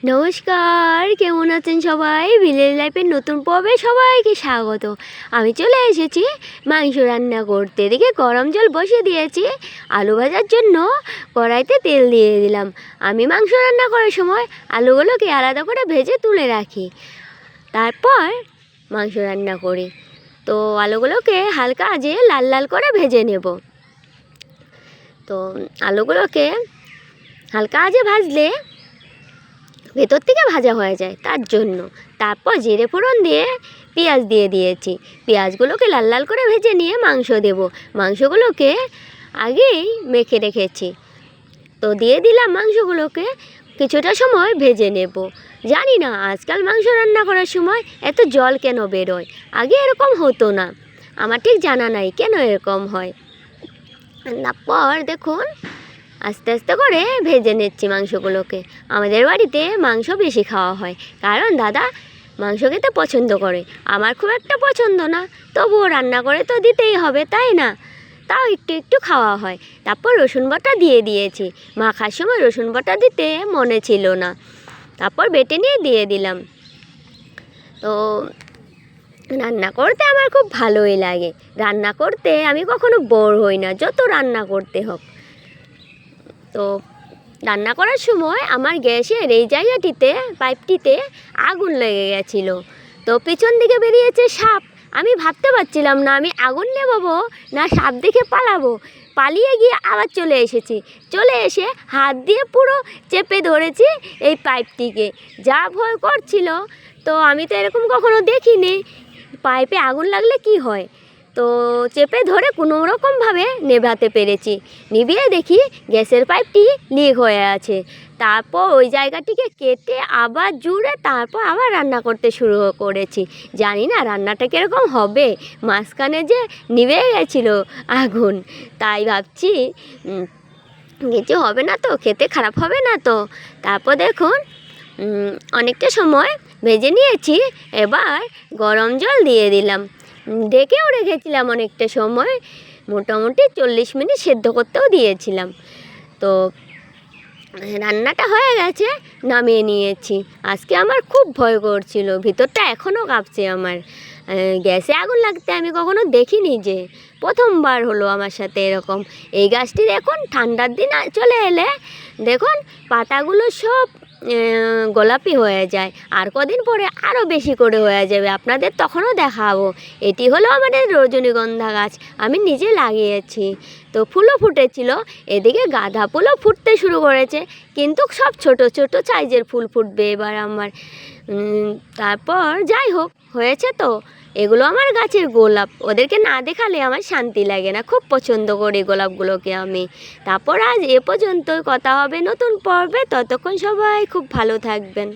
নমস্কার, কেমন আছেন সবাই? ভিলেজ লাইফের নতুন পর্বে সবাইকে স্বাগত। আমি চলে এসেছি মাংস রান্না করতে। এদিকে গরম জল বসিয়ে দিয়েছি। আলু ভাজার জন্য কড়াইতে তেল দিয়ে দিলাম। আমি মাংস রান্না করার সময় আলুগুলোকে আলাদা করে ভেজে তুলে রাখি, তারপর মাংস রান্না করি। তো আলুগুলোকে হালকা আজে লাল লাল করে ভেজে নেব। তো আলুগুলোকে হালকা আজে ভাজলে ভেতর থেকে ভাজা হয়ে যায়, তার জন্য। তারপর জিরে ফোড়ন দিয়ে পেঁয়াজ দিয়ে দিয়েছি। পেঁয়াজগুলোকে লাল লাল করে ভেজে নিয়ে মাংস দেব। মাংসগুলোকে আগেই মেখে রেখেছি, তো দিয়ে দিলাম মাংসগুলোকে। কিছুটা সময় ভেজে নেব। জানি না আজকাল মাংস রান্না করার সময় এত জল কেন বেরোয়। আগে এরকম হতো না, আমার ঠিক জানা নাই কেন এরকম হয়। তারপর দেখুন আস্তে আস্তে করে ভেজে নিচ্ছি মাংসগুলোকে। আমাদের বাড়িতে মাংস বেশি খাওয়া হয়, কারণ দাদা মাংস খেতে পছন্দ করে। আমার খুব একটা পছন্দ না, তবুও রান্না করে তো দিতেই হবে, তাই না? তাও একটু একটু খাওয়া হয়। তারপর রসুন বাটা দিয়ে দিয়েছি। মাখার সময় রসুন বাটা দিতে মনে ছিল না, তারপর বেটে নিয়ে দিয়ে দিলাম। তো রান্না করতে আমার খুব ভালোই লাগে। রান্না করতে আমি কখনো বোর হই না, যত রান্না করতে হোক। তো রান্না করার সময় আমার গ্যাসের এই জায়গাটিতে পাইপটিতে আগুন লেগে গেছিলো। তো পিছন দিকে বেরিয়েছে সাপ। আমি ভাবতে পারছিলাম না আমি আগুন নেভাবো না সাপ দেখে পালাবো। পালিয়ে গিয়ে আবার চলে এসে হাত দিয়ে পুরো চেপে ধরেছি এই পাইপটিকে। যা ভয় করছিল, তো আমি তো এরকম কখনো দেখিনি পাইপে আগুন লাগলে কি হয়। তো চেপে ধরে কোনো রকমভাবে নেভাতে পেরেছি। নিভিয়ে দেখি গ্যাসের পাইপটি লিক হয়ে আছে। তারপর ওই জায়গাটিকে কেটে আবার জুড়ে তারপর আবার রান্না করতে শুরু করেছি। জানি না রান্নাটা কীরকম হবে, মাঝখানে যে নিভে গেছিলো আগুন, তাই ভাবছি কিছু হবে না তো, খেতে খারাপ হবে না তো। তারপর দেখুন অনেকটা সময় ভেজে নিয়েছি। এবার গরম জল দিয়ে দিলাম। ঢেকেও রেখেছিলাম অনেকটা সময়, মোটামুটি 40 মিনিট সেদ্ধ করতেও দিয়েছিলাম। তো রান্নাটা হয়ে গেছে, নামিয়ে নিয়েছি। আজকে আমার খুব ভয় করছিল, ভিতরটা এখনও কাঁপছে আমার। গ্যাসে আগুন লাগতে আমি কখনো দেখিনি, যে প্রথমবার হলো আমার সাথে এরকম। এই গাছটি দেখুন ঠান্ডার দিন চলে এলে দেখুন পাতাগুলো সব গোলাপি হয়ে যায়, আর কদিন পরে আরও বেশি করে হয়ে যাবে, আপনাদের তখনও দেখাবো। এটি হলো আমাদের রজনীগন্ধা গাছ, আমি নিজে লাগিয়েছি। তো ফুলও ফুটেছিল, এদিকে গাঁদা ফুলও ফুটতে শুরু করেছে, কিন্তু সব ছোট ছোট সাইজের ফুল ফুটবে এবার আমার। তারপর যাই হোক, হয়েছে তো। এগুলো আমার গাছের গোলাপ, ওদেরকে না দেখালে আমার শান্তি লাগে না, খুব পছন্দ করি গোলাপগুলোকে আমি। তারপর আজ এ পর্যন্তই, কথা হবে নতুন পর্বে, ততক্ষণ সবাই খুব ভালো থাকবেন।